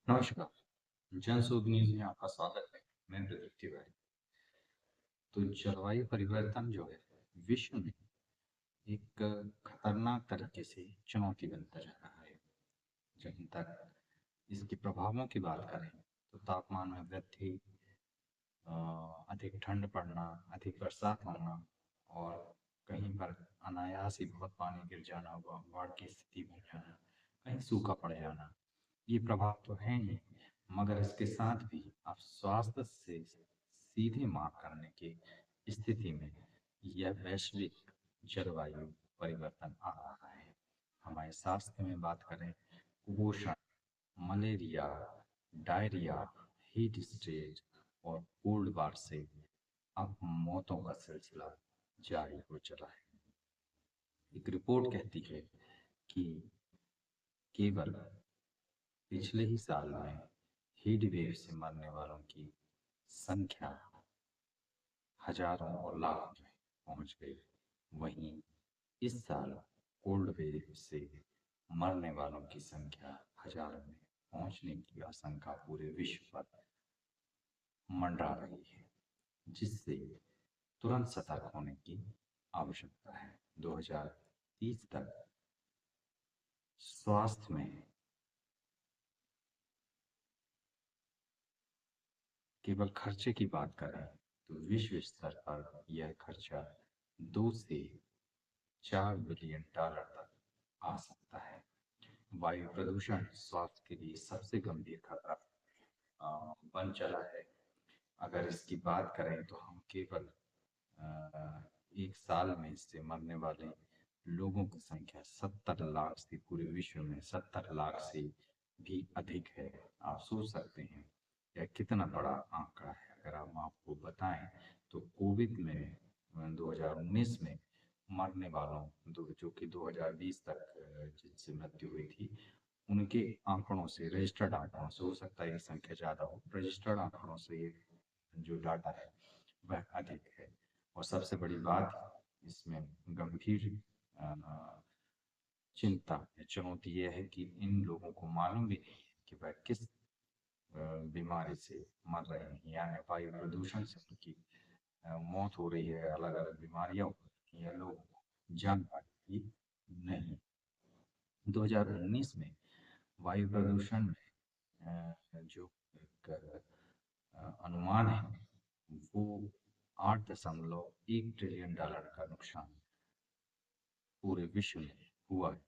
नमस्कार। जनशोध न्यूज में आपका स्वागत है। मैं प्रदीप तिवारी। तो जलवायु परिवर्तन जो है विश्व में एक खतरनाक तरीके से चुनौती बनता जा रहा है। जहाँ तक इसके प्रभावों की बात करें तो तापमान में वृद्धि, अ, अधिक ठंड पड़ना, अधिक बरसात होना और कहीं पर अनायास ही बहुत पानी गिर जाना, बाढ़ की स्थिति बन जाना, कहीं सूखा पड़ जाना, ये प्रभाव तो है ही, मगर इसके साथ भी अब स्वास्थ्य से सीधे माप करने की स्थिति में यह वैश्विक जलवायु परिवर्तन आ रहा है। हमारे स्वास्थ्य में बात करें, कुपोषण, मलेरिया, डायरिया, हीट स्ट्रेस और कोल्ड वार से अब मौतों का सिलसिला जारी हो चला है। एक रिपोर्ट कहती है कि केवल पिछले ही साल में हीट वेव से मरने वालों की संख्या हजारों और लाखों में पहुंच गई। वहीं इस साल कोल्ड वेव से मरने वालों की संख्या हजारों में पहुंचने की आशंका पूरे विश्व पर मंडरा रही है, जिससे तुरंत सतर्क होने की आवश्यकता है। 2030 तक स्वास्थ्य में केवल खर्चे की बात करें तो विश्व स्तर पर यह खर्चा 2 से 4 बिलियन डॉलर तक आ सकता है। वायु प्रदूषण स्वास्थ्य के लिए सबसे गंभीर खतरा बन चला है। अगर इसकी बात करें तो हम केवल एक साल में इससे मरने वाले लोगों की संख्या 70 लाख से, पूरे विश्व में 70 लाख से भी अधिक है। आप सोच सकते हैं यह कितना बड़ा आंकड़ा है। अगर हम आपको बताएं तो कोविड में 2019 में मरने वालों जो कि 2020 तक जिनसे मृत्यु हुई थी, उनके आंकड़ों से, रजिस्टर्ड आंकड़ों से, हो सकता है ये संख्या ज़्यादा हो, रजिस्टर्ड आंकड़ों से ये जो डाटा है वह अधिक है। और सबसे बड़ी बात इसमें गंभीर अ, चिंता या चुनौती यह है कि इन लोगों को मालूम भी नहीं है कि वह किस बीमारी से मर रहे हैं, यानी वायु प्रदूषण से उनकी मौत हो रही है, अलग अलग बीमारियां हो रही हैं, लोगों को जानकारी नहीं। 2019 में वायु प्रदूषण में जो एक अनुमान है वो 8.1 ट्रिलियन डॉलर का नुकसान पूरे विश्व में हुआ है,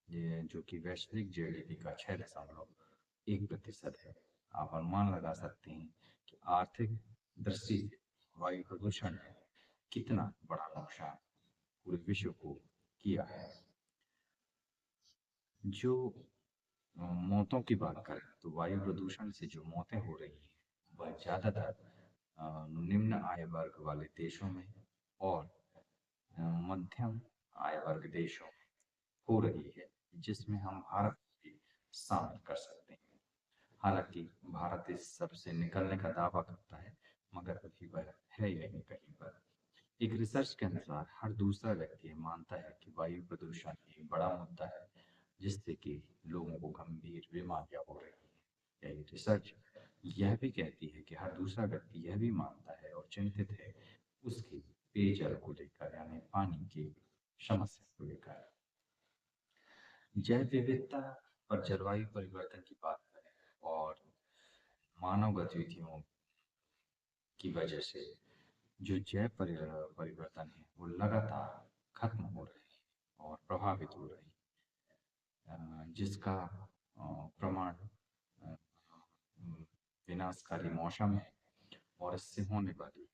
ये जो कि वैश्विक जीडीपी का 6.1% है। आप अनुमान लगा सकते हैं कि आर्थिक दृष्टि से वायु प्रदूषण ने कितना बड़ा नुकसान पूरे विश्व को किया है। जो मौतों की बात करें तो वायु प्रदूषण से जो मौतें हो रही हैं वह ज़्यादातर निम्न आय वर्ग वाले देशों में और मध्यम आय वर्ग देशों में हो रही है, जिसमें हम भारत भी शामिल कर सकते हैं। हालांकि भारत इस सबसे निकलने का दावा करता है, मगर अभी वह है ही नहीं कहीं पर। एक रिसर्च के अनुसार हर दूसरा व्यक्ति मानता है कि वायु प्रदूषण एक बड़ा मुद्दा है, जिससे कि लोगों को गंभीर बीमारियां हो रही हैं। यही रिसर्च यह भी कहती है कि हर दूसरा व्यक्ति यह भी मानता है और चिंतित है उसके पेयजल को लेकर, यानी पानी की समस्या को लेकर। जैव विविधता और जलवायु परिवर्तन की बात करें और मानव गतिविधियों की वजह से जो परिवर्तन है वो लगातार खत्म हो रहे हैं और प्रभावित हो रहे हैं, जिसका प्रमाण अ, विनाशकारी मौसम है और इससे होने वाली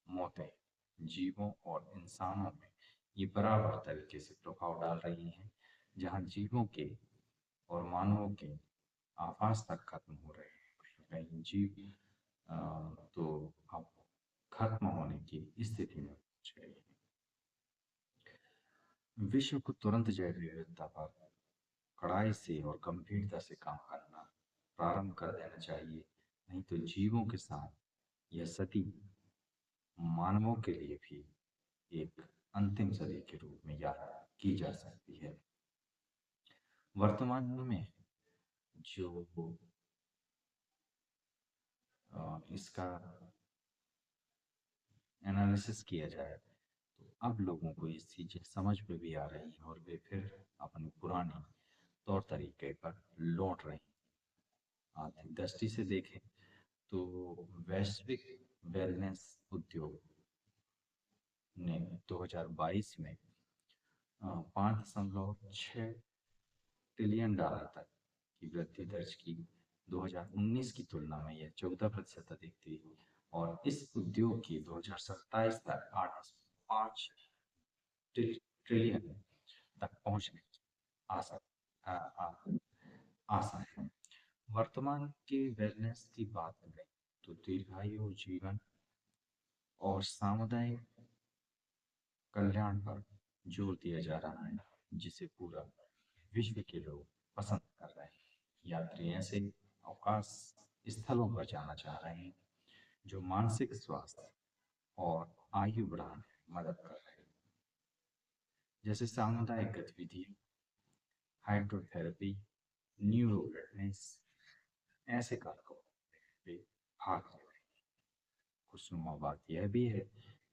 मौतें जीवों और इंसानों में ये बराबर तरीके से प्रभाव डाल रही हैं। जहाँ जीवों के और मानवों के आवास तक खत्म हो रहे हैं, कहीं जीव अ, तो अब खत्म होने की स्थिति में पहुंच गई है। विश्व को तुरंत जैव विविधता पर कड़ाई से और गंभीरता से काम करना प्रारंभ कर देना चाहिए, नहीं तो जीवों के साथ यह सदी मानवों के लिए भी एक अंतिम सदी के रूप में याद की जा सकती है। वर्तमान में जो इसका एनालिसिस किया जाए तो अब लोगों को ये चीज़ें समझ में भी आ रही हैं और वे फिर अपने पुराने तौर तरीके पर लौट रहे हैं। आर्थिक दृष्टि से देखें तो वैश्विक वेलनेस उद्योग ने 2022 में 5.6 ट्रिलियन डॉलर तक की वृद्धि दर्ज की। 2019 की तुलना में यह 14% अधिक थी और इस उद्योग की 2027 तक 8.5 ट्रिलियन तक पहुंचने की आशा आशा है। वर्तमान के वेलनेस की बात करें तो दीर्घायु जीवन और सामुदायिक कल्याण पर जोर दिया जा रहा है, जिसे पूरा विश्व के लोग पसंद कर रहे हैं। यात्री ऐसे अवकाश स्थलों पर जाना चाह रहे हैं जो मानसिक स्वास्थ्य और आयु बढ़ाने में मदद कर रहे हैं, जैसे सामुदायिक गतिविधियां, हाइड्रोथेरेपी, न्यूरो फिटनेस। ऐसे कार्यक्रमों में वे भाग ले रहे हैं। खुशनुमा बात यह भी है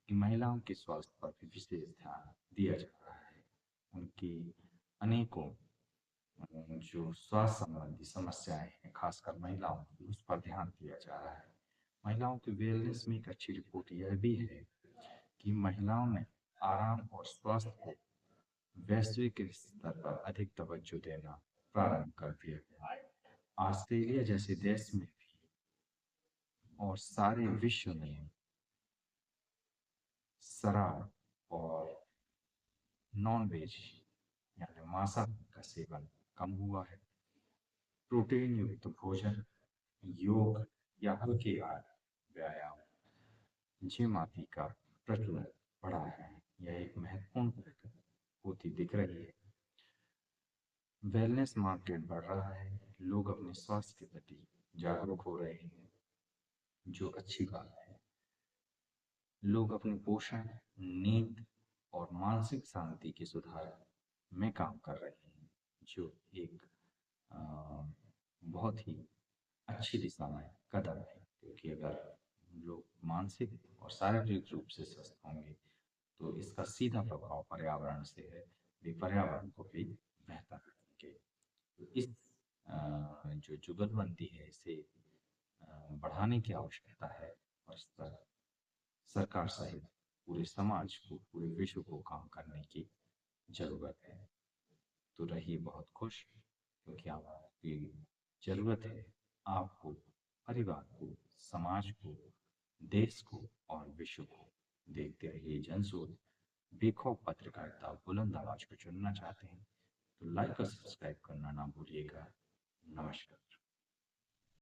कि महिलाओं के स्वास्थ्य पर भी विशेष ध्यान दिया जा रहा है। उनकी अनेकों जो स्वास्थ्य संबंधी समस्याएं हैं, खासकर महिलाओं की, उस पर ध्यान दिया जा रहा है। महिलाओं के वेलनेस में एक अच्छी रिपोर्ट यह भी है कि महिलाओं ने आराम और स्वास्थ्य को वैश्विक स्तर पर अधिक तवज्जो देना प्रारंभ कर दिया है। ऑस्ट्रेलिया जैसे देश में भी और सारे विश्व में शराब और नॉन वेज यानी मांसाहार का सेवन कम हुआ है। प्रोटीन युक्त भोजन, योग या हल्के व्यायाम, जिम आदि का प्रचलन बढ़ा है। यह एक महत्वपूर्ण प्रगति होती दिख रही है। वेलनेस मार्केट बढ़ रहा है, लोग अपने स्वास्थ्य के प्रति जागरूक हो रहे हैं, जो अच्छी बात है। लोग अपने पोषण, नींद और मानसिक शांति के सुधार में काम कर रहे हैं, जो एक बहुत ही अच्छी दिशा में कदम है। क्योंकि अगर लोग मानसिक और शारीरिक रूप से स्वस्थ होंगे तो इसका सीधा प्रभाव पर्यावरण से है, वे पर्यावरण को भी बेहतर रखेंगे। तो इस जो जुगलबंदी है इसे बढ़ाने की आवश्यकता है और इस पर सरकार सहित पूरे समाज को, पूरे विश्व को काम करने की जरूरत है। तो रहिए बहुत खुश, क्योंकि आपकी जरूरत है आपको, परिवार को, समाज को, देश को और विश्व को। देखते रहिए जनशोध। बेखौफ पत्रकारिता, बुलंद आवाज को चुनना चाहते हैं तो लाइक और सब्सक्राइब करना ना भूलिएगा। नमस्कार।